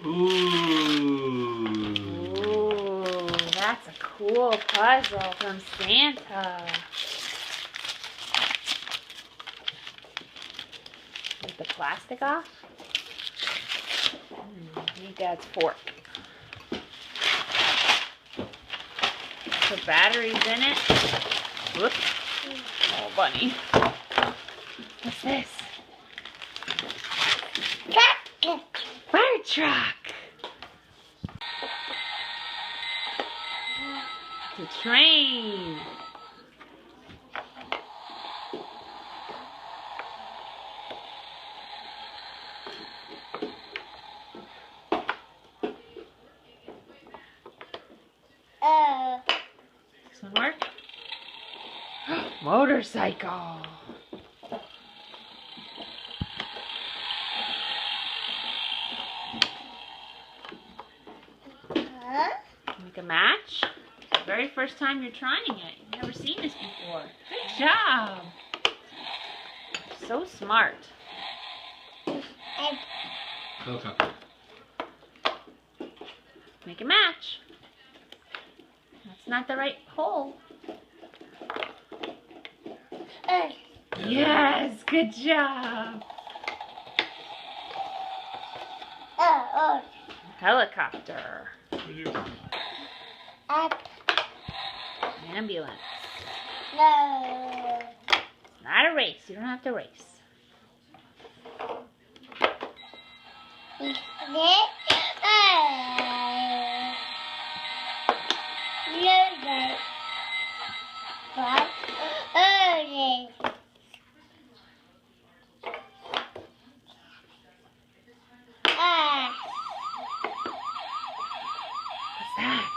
Ooh, that's a cool puzzle from Santa. Get the plastic off. Need Dad's fork. Put batteries in it. Whoops. Oh, bunny. What's this? Fire truck. It's a train. This one work? Motorcycle. Make a match. Very first time you're trying it. You've never seen this before. Good job. So smart. Helicopter. Make a match. That's not the right hole. Yes, good job. Helicopter. Ambulance. No. Not a race. You don't have to race. What's that?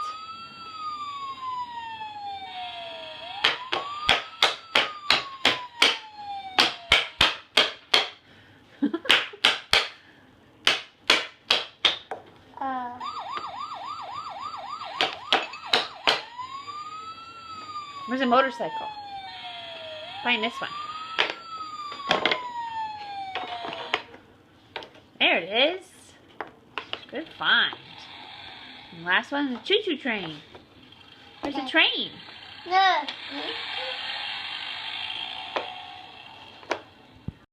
Where's a motorcycle? Find this one. There it is. Good find. And last one is a choo-choo train. There's a train. No.